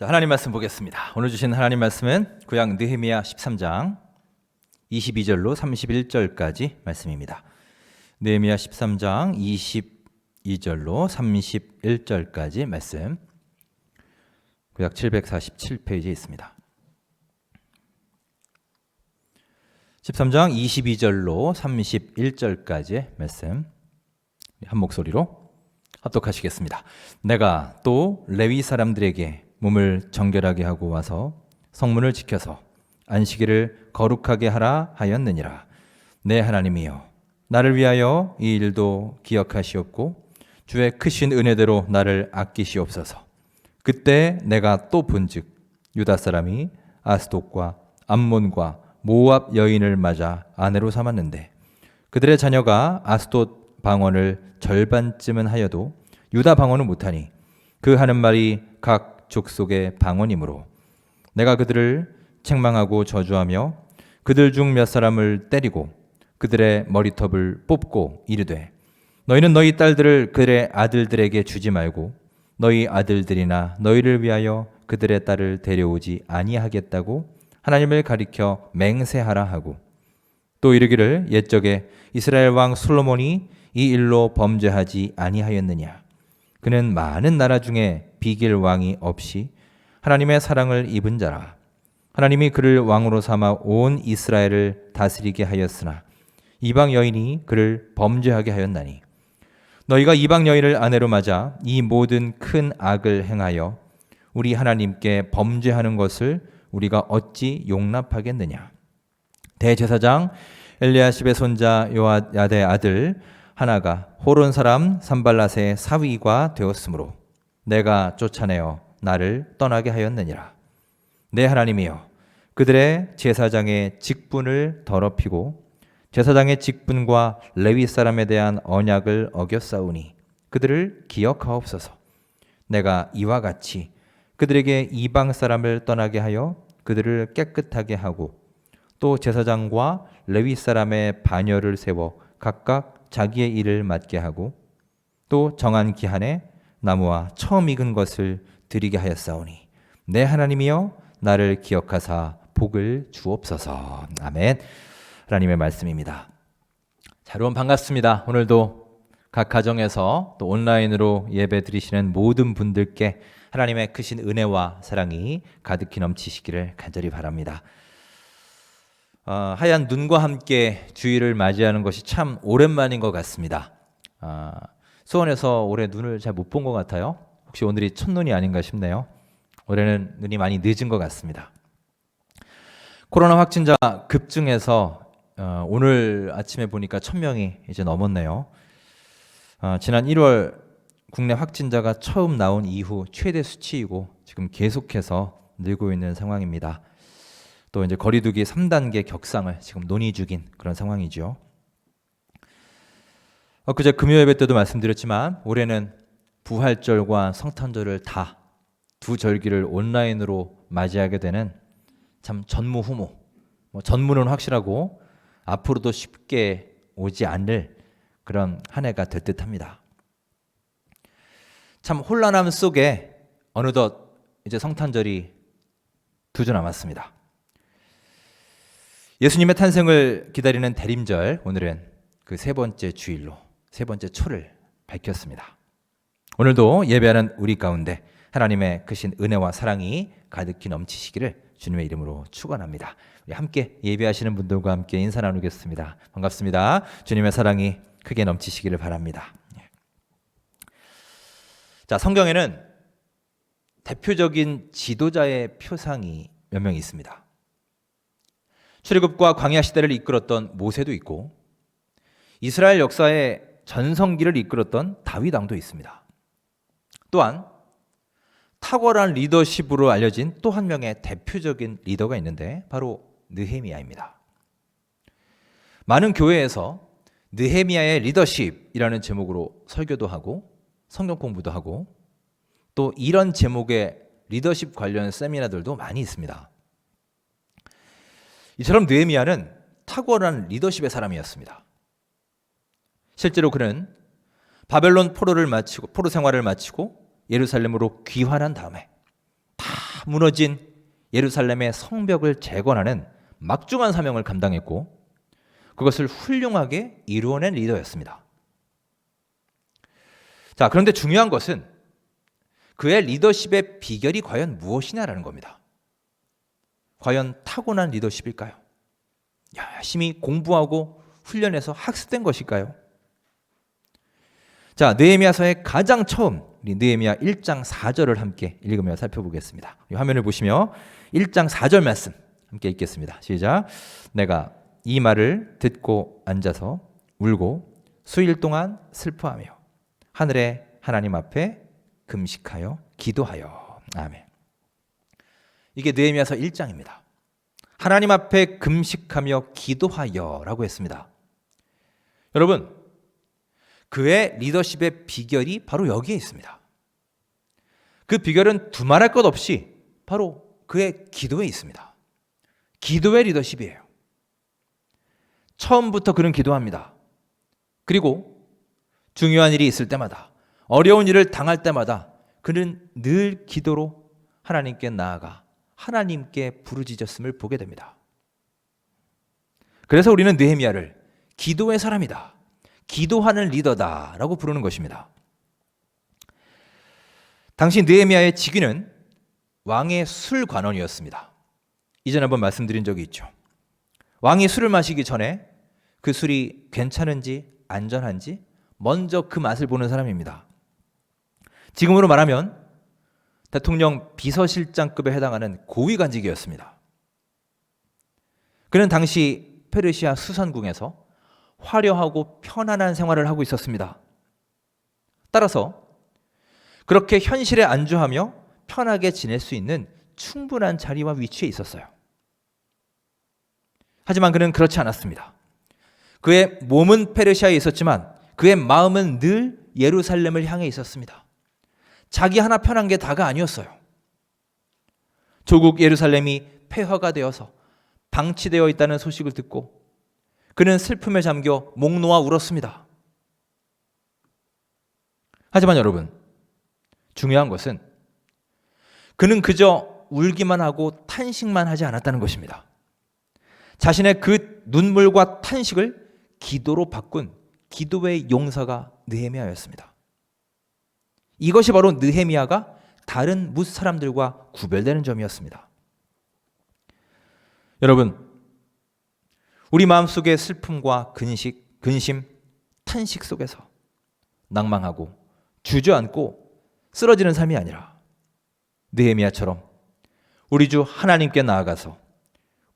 자, 하나님 말씀 보겠습니다. 오늘 주신 하나님 말씀은 구약 느헤미야 13장 22절로 31절까지 말씀입니다. 느헤미야 13장 22절로 31절까지 말씀, 구약 747페이지에 있습니다. 13장 22절로 31절까지의 말씀 한 목소리로 합독하시겠습니다. 내가 또 레위 사람들에게 몸을 정결하게 하고 와서 성문을 지켜서 안식일을 거룩하게 하라 하였느니라. 내 하나님이여, 나를 위하여 이 일도 기억하시옵고 주의 크신 은혜대로 나를 아끼시옵소서. 그때 내가 또 본즉 유다 사람이 아스돗과 암몬과 모압 여인을 맞아 아내로 삼았는데 그들의 자녀가 아스돗 방언을 절반쯤은 하여도 유다 방언은 못하니 그 하는 말이 각 족속의 방언이므로 내가 그들을 책망하고 저주하며 그들 중 몇 사람을 때리고 그들의 머리털을 뽑고 이르되 너희는 너희 딸들을 그들의 아들들에게 주지 말고 너희 아들들이나 너희를 위하여 그들의 딸을 데려오지 아니하겠다고 하나님을 가리켜 맹세하라 하고 또 이르기를 옛적에 이스라엘 왕 솔로몬이 이 일로 범죄하지 아니하였느냐. 그는 많은 나라 중에 비길 왕이 없이 하나님의 사랑을 입은 자라. 하나님이 그를 왕으로 삼아 온 이스라엘을 다스리게 하였으나 이방 여인이 그를 범죄하게 하였나니 너희가 이방 여인을 아내로 맞아 이 모든 큰 악을 행하여 우리 하나님께 범죄하는 것을 우리가 어찌 용납하겠느냐. 대제사장 엘리야십의 손자 요야다의 아들 하나가 호론 사람 산발랏의 사위가 되었으므로 내가 쫓아내어 나를 떠나게 하였느니라. 내 하나님이여, 그들의 제사장의 직분을 더럽히고 제사장의 직분과 레위 사람에 대한 언약을 어겼사오니 그들을 기억하옵소서. 내가 이와 같이 그들에게 이방 사람을 떠나게 하여 그들을 깨끗하게 하고 또 제사장과 레위 사람의 반열을 세워 각각 자기의 일을 맡게 하고 또 정한 기한에 나무와 처음 익은 것을 드리게 하였사오니 내 하나님이여, 나를 기억하사 복을 주옵소서. 아멘. 하나님의 말씀입니다. 자, 여러분 반갑습니다. 오늘도 각 가정에서 또 온라인으로 예배 드리시는 모든 분들께 하나님의 크신 은혜와 사랑이 가득히 넘치시기를 간절히 바랍니다. 하얀 눈과 함께 주일을 맞이하는 것이 참 오랜만인 것 같습니다. 수원에서 올해 눈을 잘 못 본 것 같아요. 혹시 오늘이 첫눈이 아닌가 싶네요. 올해는 눈이 많이 늦은 것 같습니다. 코로나 확진자 급증해서 오늘 아침에 보니까 1000명이 이제 넘었네요. 지난 1월 국내 확진자가 처음 나온 이후 최대 수치이고 지금 계속해서 늘고 있는 상황입니다. 또 이제 거리두기 3단계 격상을 지금 논의 중인 그런 상황이죠. 그제 금요 예배 때도 말씀드렸지만 올해는 부활절과 성탄절을 다 두 절기를 온라인으로 맞이하게 되는 참 전무후무, 전무는 확실하고 앞으로도 쉽게 오지 않을 그런 한 해가 될 듯합니다. 참 혼란함 속에 어느덧 이제 성탄절이 2주 남았습니다. 예수님의 탄생을 기다리는 대림절, 오늘은 그 세 번째 주일로 세 번째 초를 밝혔습니다. 오늘도 예배하는 우리 가운데 하나님의 크신 은혜와 사랑이 가득히 넘치시기를 주님의 이름으로 축원합니다. 우리 함께 예배하시는 분들과 함께 인사 나누겠습니다. 반갑습니다. 주님의 사랑이 크게 넘치시기를 바랍니다. 자, 성경에는 대표적인 지도자의 표상이 몇 명 있습니다. 출애굽과 광야 시대를 이끌었던 모세도 있고 이스라엘 역사의 전성기를 이끌었던 다윗 왕도 있습니다. 또한 탁월한 리더십으로 알려진 또 한 명의 대표적인 리더가 있는데 바로 느헤미야입니다. 많은 교회에서 느헤미야의 리더십이라는 제목으로 설교도 하고 성경 공부도 하고 또 이런 제목의 리더십 관련 세미나들도 많이 있습니다. 이처럼 느헤미야는 탁월한 리더십의 사람이었습니다. 실제로 그는 바벨론 포로 생활을 마치고 예루살렘으로 귀환한 다음에 다 무너진 예루살렘의 성벽을 재건하는 막중한 사명을 감당했고 그것을 훌륭하게 이루어낸 리더였습니다. 자, 그런데 중요한 것은 그의 리더십의 비결이 과연 무엇이냐라는 겁니다. 과연 타고난 리더십일까요? 열심히 공부하고 훈련해서 학습된 것일까요? 자, 느헤미야서의 가장 처음 우리 느헤미야 1장 4절을 함께 읽으며 살펴보겠습니다. 이 화면을 보시며 1장 4절 말씀 함께 읽겠습니다. 시작. 내가 이 말을 듣고 앉아서 울고 수일 동안 슬퍼하며 하늘의 하나님 앞에 금식하여 기도하여. 아멘. 이게 느헤미야서 1장입니다. 하나님 앞에 금식하며 기도하여라고 했습니다. 여러분, 그의 리더십의 비결이 바로 여기에 있습니다. 그 비결은 두말할 것 없이 바로 그의 기도에 있습니다. 기도의 리더십이에요. 처음부터 그는 기도합니다. 그리고 중요한 일이 있을 때마다, 어려운 일을 당할 때마다 그는 늘 기도로 하나님께 나아가 하나님께 부르짖었음을 보게 됩니다. 그래서 우리는 느헤미야를 기도의 사람이다, 기도하는 리더다라고 부르는 것입니다. 당시 느헤미야의 직위는 왕의 술관원이었습니다. 이전에 한번 말씀드린 적이 있죠. 왕이 술을 마시기 전에 그 술이 괜찮은지 안전한지 먼저 그 맛을 보는 사람입니다. 지금으로 말하면 대통령 비서실장급에 해당하는 고위관직이었습니다. 그는 당시 페르시아 수선궁에서 화려하고 편안한 생활을 하고 있었습니다. 따라서 그렇게 현실에 안주하며 편하게 지낼 수 있는 충분한 자리와 위치에 있었어요. 하지만 그는 그렇지 않았습니다. 그의 몸은 페르시아에 있었지만 그의 마음은 늘 예루살렘을 향해 있었습니다. 자기 하나 편한 게 다가 아니었어요. 조국 예루살렘이 폐허가 되어서 방치되어 있다는 소식을 듣고 그는 슬픔에 잠겨 목 놓아 울었습니다. 하지만 여러분, 중요한 것은 그는 그저 울기만 하고 탄식만 하지 않았다는 것입니다. 자신의 그 눈물과 탄식을 기도로 바꾼 기도의 용사가 느헤미야였습니다. 이것이 바로 느헤미야가 다른 뭇 사람들과 구별되는 점이었습니다. 여러분, 우리 마음속의 슬픔과 근심, 탄식 속에서 낭망하고 주저앉고 쓰러지는 삶이 아니라 느헤미야처럼 우리 주 하나님께 나아가서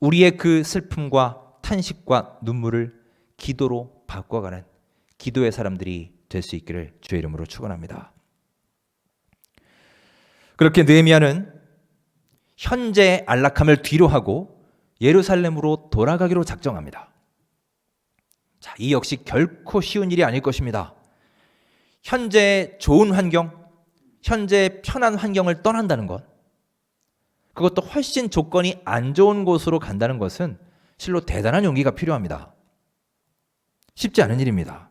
우리의 그 슬픔과 탄식과 눈물을 기도로 바꿔가는 기도의 사람들이 될 수 있기를 주의 이름으로 축원합니다. 그렇게 느헤미야는 현재의 안락함을 뒤로하고 예루살렘으로 돌아가기로 작정합니다. 자, 이 역시 결코 쉬운 일이 아닐 것입니다. 현재의 좋은 환경, 현재의 편한 환경을 떠난다는 것, 그것도 훨씬 조건이 안 좋은 곳으로 간다는 것은 실로 대단한 용기가 필요합니다. 쉽지 않은 일입니다.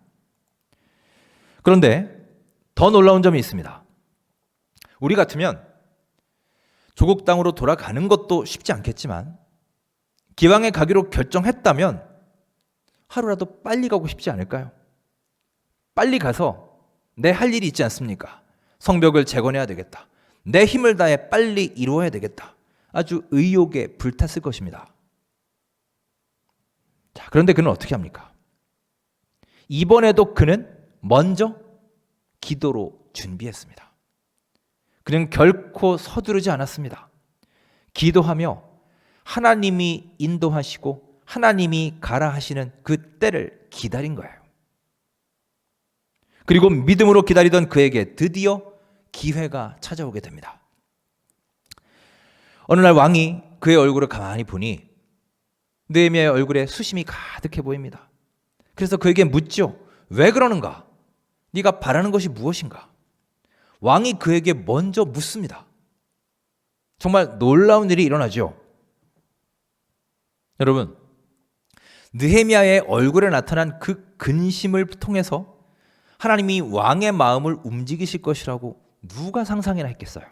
그런데 더 놀라운 점이 있습니다. 우리 같으면 조국 땅으로 돌아가는 것도 쉽지 않겠지만 기왕에 가기로 결정했다면 하루라도 빨리 가고 싶지 않을까요? 빨리 가서 내 할 일이 있지 않습니까? 성벽을 재건해야 되겠다. 내 힘을 다해 빨리 이루어야 되겠다. 아주 의욕에 불탔을 것입니다. 자, 그런데 그는 어떻게 합니까? 이번에도 그는 먼저 기도로 준비했습니다. 그는 결코 서두르지 않았습니다. 기도하며 하나님이 인도하시고 하나님이 가라 하시는 그 때를 기다린 거예요. 그리고 믿음으로 기다리던 그에게 드디어 기회가 찾아오게 됩니다. 어느 날 왕이 그의 얼굴을 가만히 보니 느헤미야의 얼굴에 수심이 가득해 보입니다. 그래서 그에게 묻죠. 왜 그러는가? 네가 바라는 것이 무엇인가? 왕이 그에게 먼저 묻습니다. 정말 놀라운 일이 일어나죠. 여러분, 느헤미야의 얼굴에 나타난 그 근심을 통해서 하나님이 왕의 마음을 움직이실 것이라고 누가 상상이나 했겠어요?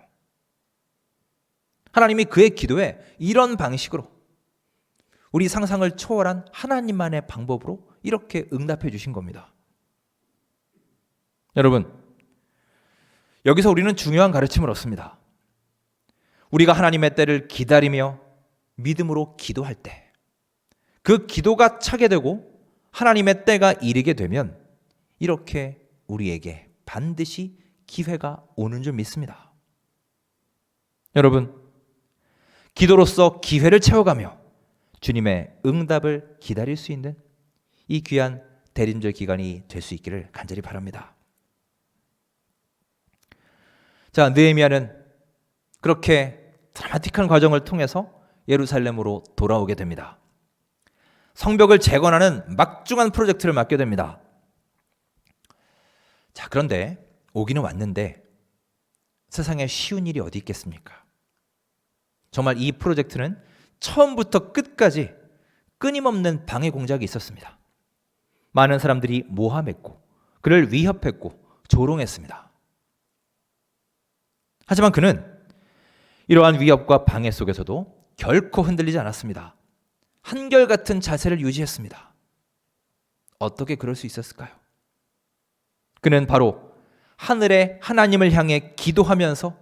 하나님이 그의 기도에 이런 방식으로 우리 상상을 초월한 하나님만의 방법으로 이렇게 응답해 주신 겁니다. 여러분, 여기서 우리는 중요한 가르침을 얻습니다. 우리가 하나님의 때를 기다리며 믿음으로 기도할 때 그 기도가 차게 되고 하나님의 때가 이르게 되면 이렇게 우리에게 반드시 기회가 오는 줄 믿습니다. 여러분, 기도로서 기회를 채워가며 주님의 응답을 기다릴 수 있는 이 귀한 대림절 기간이 될 수 있기를 간절히 바랍니다. 자, 느헤미야는 그렇게 드라마틱한 과정을 통해서 예루살렘으로 돌아오게 됩니다. 성벽을 재건하는 막중한 프로젝트를 맡게 됩니다. 자, 그런데 오기는 왔는데 세상에 쉬운 일이 어디 있겠습니까? 정말 이 프로젝트는 처음부터 끝까지 끊임없는 방해 공작이 있었습니다. 많은 사람들이 모함했고 그를 위협했고 조롱했습니다. 하지만 그는 이러한 위협과 방해 속에서도 결코 흔들리지 않았습니다. 한결같은 자세를 유지했습니다. 어떻게 그럴 수 있었을까요? 그는 바로 하늘의 하나님을 향해 기도하면서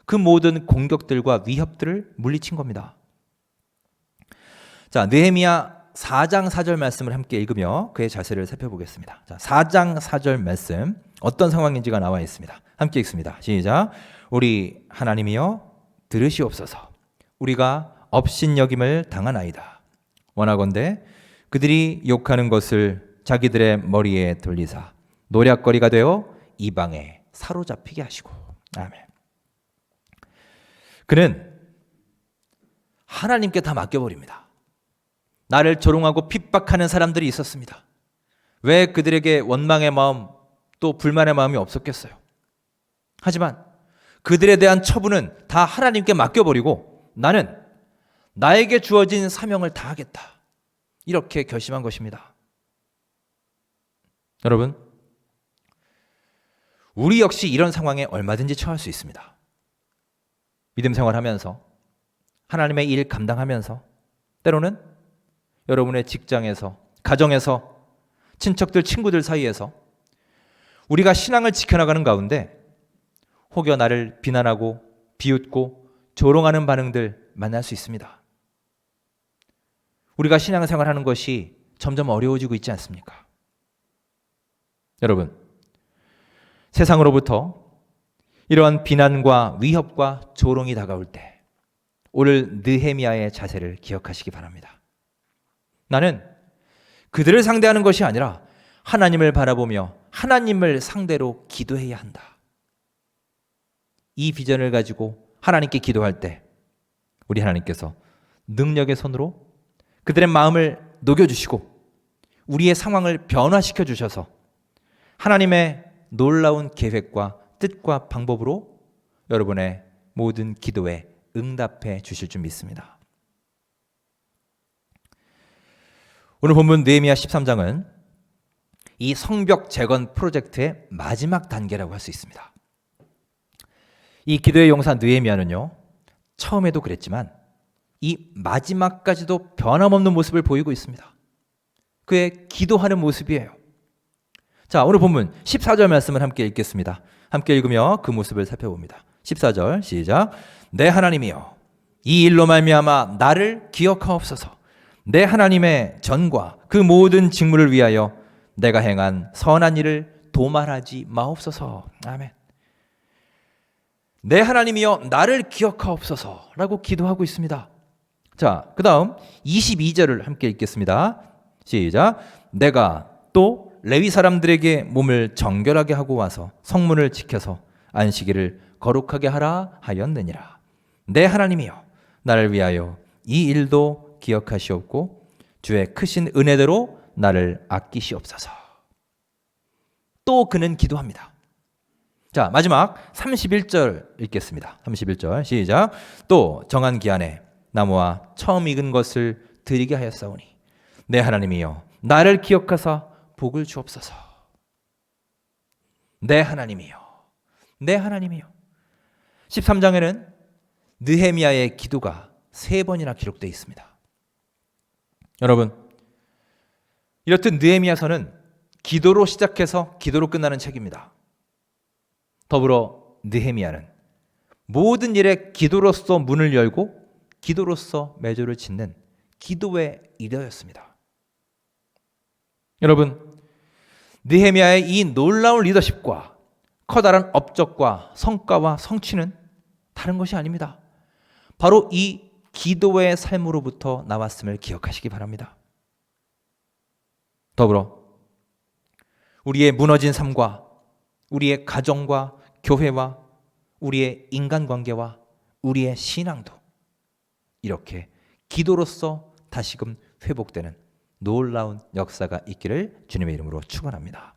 그 모든 공격들과 위협들을 물리친 겁니다. 자, 느헤미야 4장 4절 말씀을 함께 읽으며 그의 자세를 살펴보겠습니다. 자, 4장 4절 말씀 어떤 상황인지가 나와 있습니다. 함께 읽습니다. 시작. 우리 하나님이여 들으시옵소서. 우리가 업신여김을 당하나이다. 원하건대 그들이 욕하는 것을 자기들의 머리에 돌리사 노략거리가 되어 이방에 사로잡히게 하시고. 아멘. 그는 하나님께 다 맡겨버립니다. 나를 조롱하고 핍박하는 사람들이 있었습니다. 왜 그들에게 원망의 마음 또 불만의 마음이 없었겠어요? 하지만 그들에 대한 처분은 다 하나님께 맡겨버리고 나는 나에게 주어진 사명을 다하겠다. 이렇게 결심한 것입니다. 여러분, 우리 역시 이런 상황에 얼마든지 처할 수 있습니다. 믿음 생활하면서 하나님의 일 감당하면서 때로는 여러분의 직장에서, 가정에서, 친척들, 친구들 사이에서 우리가 신앙을 지켜나가는 가운데 혹여 나를 비난하고 비웃고 조롱하는 반응들 만날 수 있습니다. 우리가 신앙생활하는 것이 점점 어려워지고 있지 않습니까? 여러분, 세상으로부터 이러한 비난과 위협과 조롱이 다가올 때 오늘 느헤미야의 자세를 기억하시기 바랍니다. 나는 그들을 상대하는 것이 아니라 하나님을 바라보며 하나님을 상대로 기도해야 한다. 이 비전을 가지고 하나님께 기도할 때 우리 하나님께서 능력의 손으로 그들의 마음을 녹여주시고 우리의 상황을 변화시켜 주셔서 하나님의 놀라운 계획과 뜻과 방법으로 여러분의 모든 기도에 응답해 주실 줄 믿습니다. 오늘 본문 느헤미야 13장은 이 성벽 재건 프로젝트의 마지막 단계라고 할 수 있습니다. 이 기도의 용사 느헤미야는요, 처음에도 그랬지만 이 마지막까지도 변함없는 모습을 보이고 있습니다. 그의 기도하는 모습이에요. 자, 오늘 본문 14절 말씀을 함께 읽겠습니다. 함께 읽으며 그 모습을 살펴봅니다. 14절 시작. 내 하나님이여, 이 일로 말미암아 나를 기억하옵소서. 내 하나님의 전과 그 모든 직무를 위하여 내가 행한 선한 일을 도말하지 마옵소서. 아멘. 내 하나님이여 나를 기억하옵소서 라고 기도하고 있습니다. 자, 그 다음 22절을 함께 읽겠습니다. 시작. 내가 또 레위 사람들에게 몸을 정결하게 하고 와서 성문을 지켜서 안식일을 거룩하게 하라 하였느니라. 내 하나님이여 나를 위하여 이 일도 기억하시옵고 주의 크신 은혜대로 나를 아끼시옵소서. 또 그는 기도합니다. 자, 마지막 31절 읽겠습니다. 31절 시작. 또 정한 기한에 나무와 처음 익은 것을 드리게 하였사오니 내 하나님이여 나를 기억하사 복을 주옵소서. 내 하나님이여, 내 하나님이여. 13장에는 느헤미야의 기도가 3번이나 기록되어 있습니다. 여러분, 이렇듯 느헤미야서는 기도로 시작해서 기도로 끝나는 책입니다. 더불어 느헤미야는 모든 일에 기도로서 문을 열고 기도로서 매조를 짓는 기도의 리더였습니다. 여러분, 느헤미야의 이 놀라운 리더십과 커다란 업적과 성과와 성취는 다른 것이 아닙니다. 바로 이 기도의 삶으로부터 나왔음을 기억하시기 바랍니다. 더불어 우리의 무너진 삶과 우리의 가정과 교회와 우리의 인간관계와 우리의 신앙도 이렇게 기도로서 다시금 회복되는 놀라운 역사가 있기를 주님의 이름으로 축원합니다.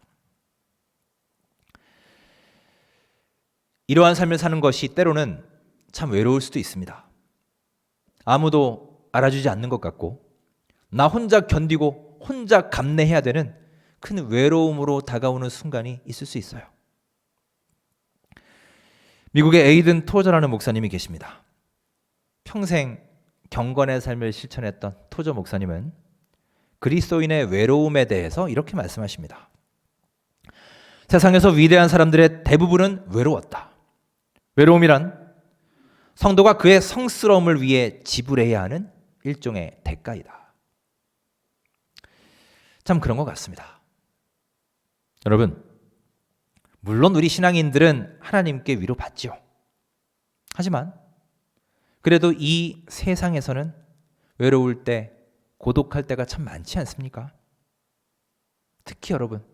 이러한 삶을 사는 것이 때로는 참 외로울 수도 있습니다. 아무도 알아주지 않는 것 같고 나 혼자 견디고 혼자 감내해야 되는 큰 외로움으로 다가오는 순간이 있을 수 있어요. 미국의 에이든 토저라는 목사님이 계십니다. 평생 경건의 삶을 실천했던 토저 목사님은 그리스도인의 외로움에 대해서 이렇게 말씀하십니다. 세상에서 위대한 사람들의 대부분은 외로웠다. 외로움이란 성도가 그의 성스러움을 위해 지불해야 하는 일종의 대가이다. 참 그런 것 같습니다. 여러분, 물론 우리 신앙인들은 하나님께 위로받지요. 하지만 그래도 이 세상에서는 외로울 때, 고독할 때가 참 많지 않습니까? 특히 여러분,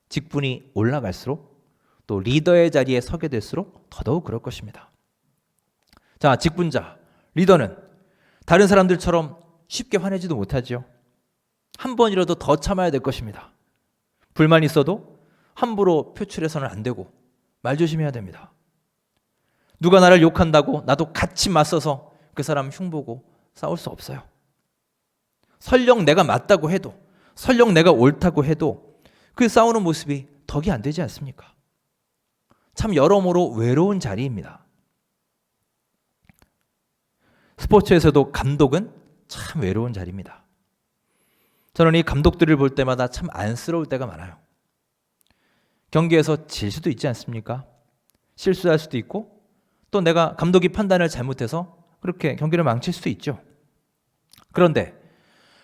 직분이 올라갈수록 또 리더의 자리에 서게 될수록 더더욱 그럴 것입니다. 자, 직분자, 리더는 다른 사람들처럼 쉽게 화내지도 못하죠. 한 번이라도 더 참아야 될 것입니다. 불만 있어도 함부로 표출해서는 안 되고 말 조심해야 됩니다. 누가 나를 욕한다고 나도 같이 맞서서 그 사람 흉보고 싸울 수 없어요. 설령 내가 맞다고 해도, 설령 내가 옳다고 해도 그 싸우는 모습이 덕이 안 되지 않습니까? 참 여러모로 외로운 자리입니다. 스포츠에서도 감독은 참 외로운 자리입니다. 저는 이 감독들을 볼 때마다 참 안쓰러울 때가 많아요. 경기에서 질 수도 있지 않습니까? 실수할 수도 있고 또 내가 감독이 판단을 잘못해서 그렇게 경기를 망칠 수도 있죠. 그런데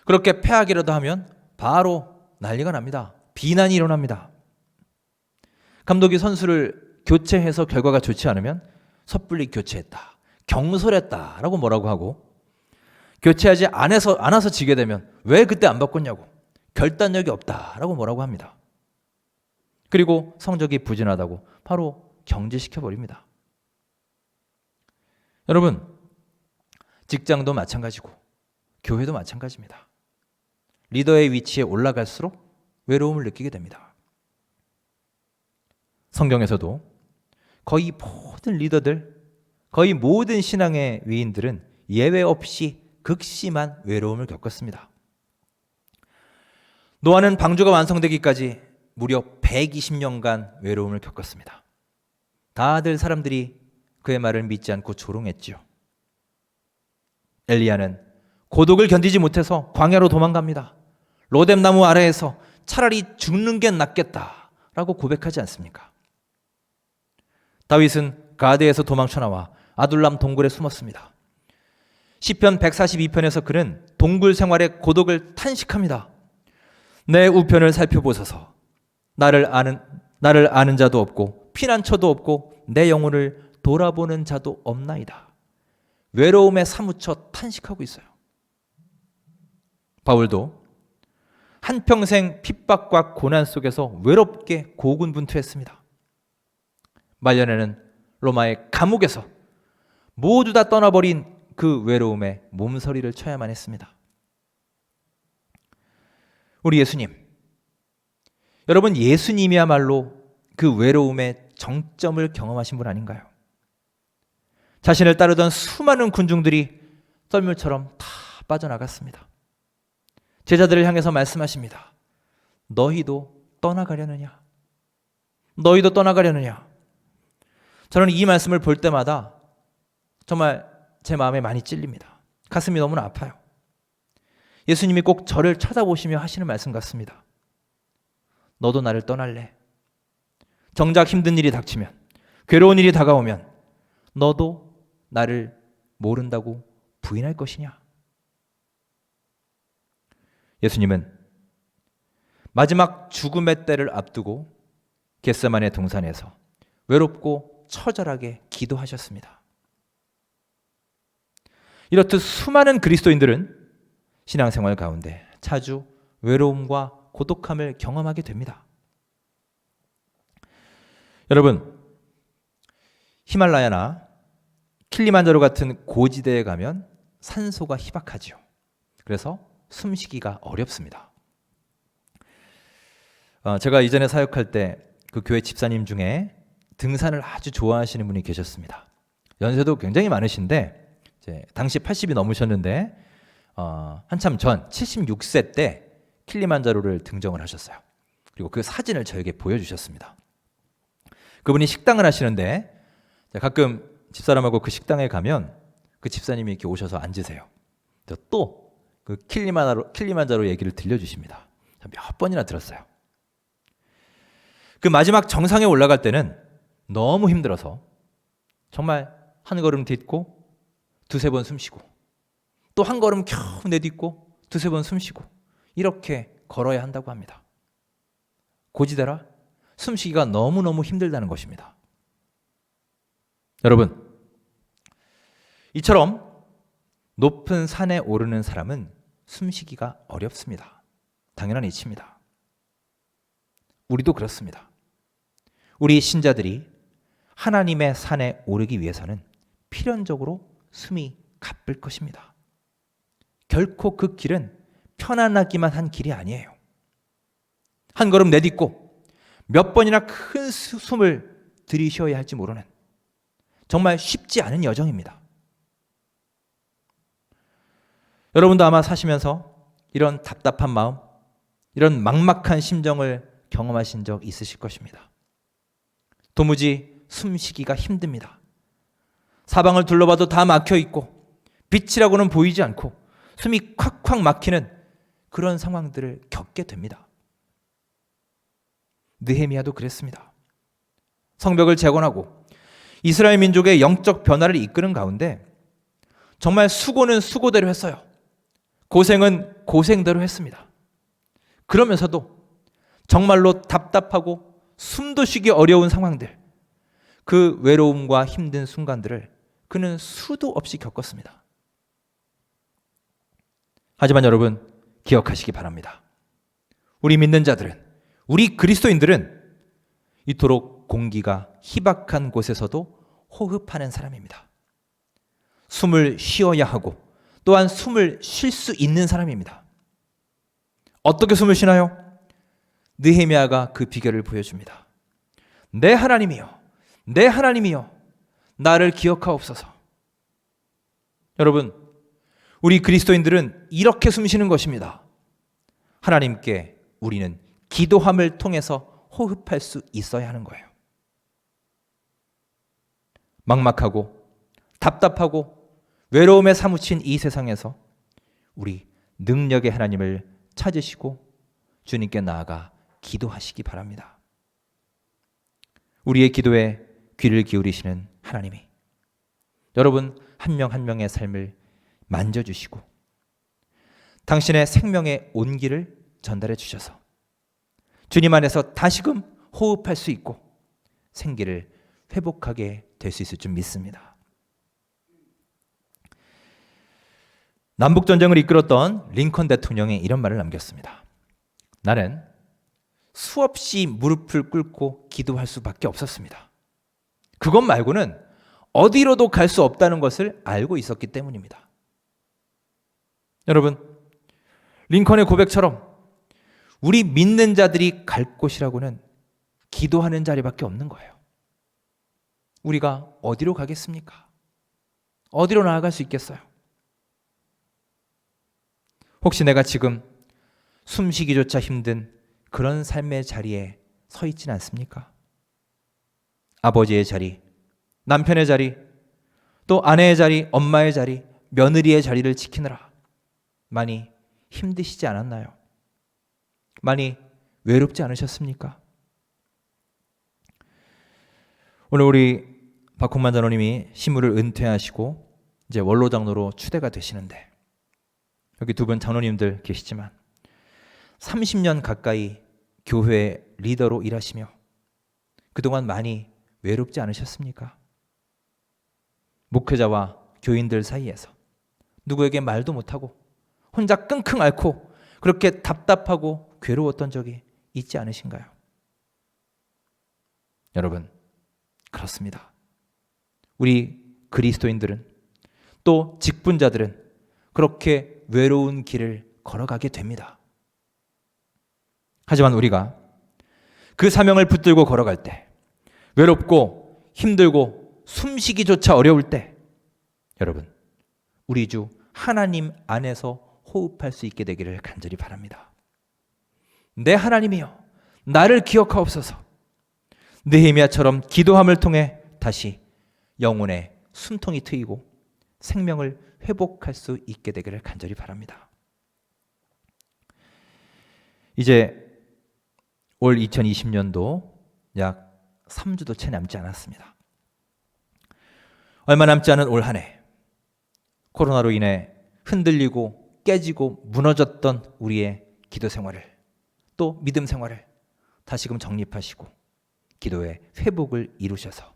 그렇게 패하기라도 하면 바로 난리가 납니다. 비난이 일어납니다. 감독이 선수를 교체해서 결과가 좋지 않으면 섣불리 교체했다, 경솔했다라고 뭐라고 하고, 교체하지 않아서 지게 되면 왜 그때 안 바꿨냐고, 결단력이 없다라고 뭐라고 합니다. 그리고 성적이 부진하다고 바로 경질시켜버립니다. 여러분, 직장도 마찬가지고 교회도 마찬가지입니다. 리더의 위치에 올라갈수록 외로움을 느끼게 됩니다. 성경에서도 거의 모든 리더들, 거의 모든 신앙의 위인들은 예외 없이 극심한 외로움을 겪었습니다. 노아는 방주가 완성되기까지 무려 120년간 외로움을 겪었습니다. 다들 사람들이 그의 말을 믿지 않고 조롱했지요. 엘리야는 고독을 견디지 못해서 광야로 도망갑니다. 로뎀나무 아래에서 차라리 죽는 게 낫겠다라고 고백하지 않습니까? 다윗은 가드에서 도망쳐 나와 아둘람 동굴에 숨었습니다. 시편 142편에서 그는 동굴 생활의 고독을 탄식합니다. 내 우편을 살펴보소서. 나를 아는 자도 없고 피난처도 없고 내 영혼을 돌아보는 자도 없나이다. 외로움에 사무쳐 탄식하고 있어요. 바울도 한평생 핍박과 고난 속에서 외롭게 고군분투했습니다. 말년에는 로마의 감옥에서 모두 다 떠나버린 그 외로움에 몸서리를 쳐야만 했습니다. 우리 예수님, 여러분, 예수님이야말로 그 외로움의 정점을 경험하신 분 아닌가요? 자신을 따르던 수많은 군중들이 썰물처럼 다 빠져나갔습니다. 제자들을 향해서 말씀하십니다. 너희도 떠나가려느냐? 너희도 떠나가려느냐? 저는 이 말씀을 볼 때마다 정말 제 마음에 많이 찔립니다. 가슴이 너무나 아파요. 예수님이 꼭 저를 쳐다보시며 하시는 말씀 같습니다. 너도 나를 떠날래? 정작 힘든 일이 닥치면, 괴로운 일이 다가오면 너도 나를 모른다고 부인할 것이냐? 예수님은 마지막 죽음의 때를 앞두고 겟세마네 동산에서 외롭고 처절하게 기도하셨습니다. 이렇듯 수많은 그리스도인들은 신앙생활 가운데 자주 외로움과 고독함을 경험하게 됩니다. 여러분, 히말라야나 킬리만자로 같은 고지대에 가면 산소가 희박하지요. 그래서 숨쉬기가 어렵습니다. 제가 이전에 사역할 때 그 교회 집사님 중에 등산을 아주 좋아하시는 분이 계셨습니다. 연세도 굉장히 많으신데 이제 당시 80이 넘으셨는데 한참 전 76세 때 킬리만자로를 등정을 하셨어요. 그리고 그 사진을 저에게 보여주셨습니다. 그분이 식당을 하시는데 가끔 집사람하고 그 식당에 가면 그 집사님이 이렇게 오셔서 앉으세요. 또 그 킬리만자로 얘기를 들려주십니다. 몇 번이나 들었어요. 그 마지막 정상에 올라갈 때는 너무 힘들어서 정말 한 걸음 딛고 두세 번 숨쉬고 또 한 걸음 겨우 내딛고 두세 번 숨쉬고 이렇게 걸어야 한다고 합니다. 고지대라 숨쉬기가 너무너무 힘들다는 것입니다. 여러분, 이처럼 높은 산에 오르는 사람은 숨쉬기가 어렵습니다. 당연한 이치입니다. 우리도 그렇습니다. 우리 신자들이 하나님의 산에 오르기 위해서는 필연적으로 숨이 가쁠 것입니다. 결코 그 길은 편안하기만 한 길이 아니에요. 한 걸음 내딛고 몇 번이나 큰 숨을 들이쉬어야 할지 모르는 정말 쉽지 않은 여정입니다. 여러분도 아마 사시면서 이런 답답한 마음, 이런 막막한 심정을 경험하신 적 있으실 것입니다. 도무지 숨쉬기가 힘듭니다. 사방을 둘러봐도 다 막혀 있고 빛이라고는 보이지 않고 숨이 콱콱 막히는 그런 상황들을 겪게 됩니다. 느헤미야도 그랬습니다. 성벽을 재건하고 이스라엘 민족의 영적 변화를 이끄는 가운데 정말 수고는 수고대로 했어요. 고생은 고생대로 했습니다. 그러면서도 정말로 답답하고 숨도 쉬기 어려운 상황들, 그 외로움과 힘든 순간들을 그는 수도 없이 겪었습니다. 하지만 여러분, 기억하시기 바랍니다. 우리 믿는 자들은, 우리 그리스도인들은 이토록 공기가 희박한 곳에서도 호흡하는 사람입니다. 숨을 쉬어야 하고 또한 숨을 쉴 수 있는 사람입니다. 어떻게 숨을 쉬나요? 느헤미야가 그 비결을 보여줍니다. 내 하나님이여, 내 하나님이여, 나를 기억하옵소서. 여러분, 우리 그리스도인들은 이렇게 숨쉬는 것입니다. 하나님께 우리는 기도함을 통해서 호흡할 수 있어야 하는 거예요. 막막하고 답답하고 외로움에 사무친 이 세상에서 우리 능력의 하나님을 찾으시고 주님께 나아가 기도하시기 바랍니다. 우리의 기도에 귀를 기울이시는 하나님이 여러분 한 명 한 명의 삶을 만져주시고 당신의 생명의 온기를 전달해 주셔서 주님 안에서 다시금 호흡할 수 있고 생기를 회복하게 될 수 있을 줄 믿습니다. 남북전쟁을 이끌었던 링컨 대통령이 이런 말을 남겼습니다. 나는 수없이 무릎을 꿇고 기도할 수밖에 없었습니다. 그것 말고는 어디로도 갈 수 없다는 것을 알고 있었기 때문입니다. 여러분, 링컨의 고백처럼 우리 믿는 자들이 갈 곳이라고는 기도하는 자리밖에 없는 거예요. 우리가 어디로 가겠습니까? 어디로 나아갈 수 있겠어요? 혹시 내가 지금 숨쉬기조차 힘든 그런 삶의 자리에 서 있지는 않습니까? 아버지의 자리, 남편의 자리, 또 아내의 자리, 엄마의 자리, 며느리의 자리를 지키느라 많이 힘드시지 않았나요? 많이 외롭지 않으셨습니까? 오늘 우리 박홍만 장로님이 신부를 은퇴하시고 이제 원로 장로로 추대가 되시는데, 여기 두 분 장로님들 계시지만 30년 가까이 교회 리더로 일하시며 그동안 많이 외롭지 않으셨습니까? 목회자와 교인들 사이에서 누구에게 말도 못하고 혼자 끙끙 앓고 그렇게 답답하고 괴로웠던 적이 있지 않으신가요? 여러분, 그렇습니다. 우리 그리스도인들은 또 직분자들은 그렇게 외로운 길을 걸어가게 됩니다. 하지만 우리가 그 사명을 붙들고 걸어갈 때, 외롭고 힘들고 숨쉬기조차 어려울 때, 여러분, 우리 주 하나님 안에서 호흡할 수 있게 되기를 간절히 바랍니다. 내 하나님이여, 나를 기억하옵소서. 느헤미야처럼 기도함을 통해 다시 영혼의 숨통이 트이고 생명을 회복할 수 있게 되기를 간절히 바랍니다. 이제 올 2020년도 약 3주도 채 남지 않았습니다. 얼마 남지 않은 올 한 해, 코로나로 인해 흔들리고 깨지고 무너졌던 우리의 기도 생활을, 또 믿음 생활을 다시금 정립하시고 기도의 회복을 이루셔서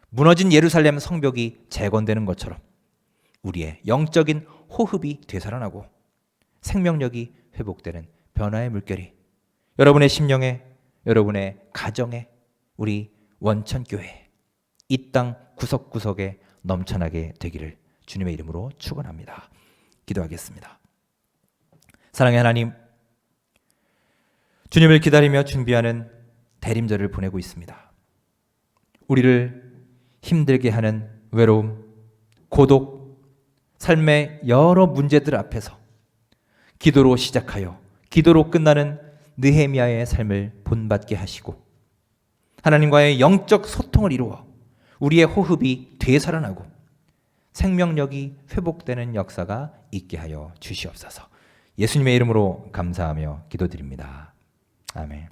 무너진 예루살렘 성벽이 재건되는 것처럼 우리의 영적인 호흡이 되살아나고 생명력이 회복되는 변화의 물결이 여러분의 심령에, 여러분의 가정에, 우리 원천교회, 이 땅 구석구석에 넘쳐나게 되기를 주님의 이름으로 축원합니다. 기도하겠습니다. 사랑의 하나님, 주님을 기다리며 준비하는 대림절을 보내고 있습니다. 우리를 힘들게 하는 외로움, 고독, 삶의 여러 문제들 앞에서 기도로 시작하여 기도로 끝나는 느헤미야의 삶을 본받게 하시고 하나님과의 영적 소통을 이루어 우리의 호흡이 되살아나고 생명력이 회복되는 역사가 있게 하여 주시옵소서. 예수님의 이름으로 감사하며 기도드립니다. 아멘.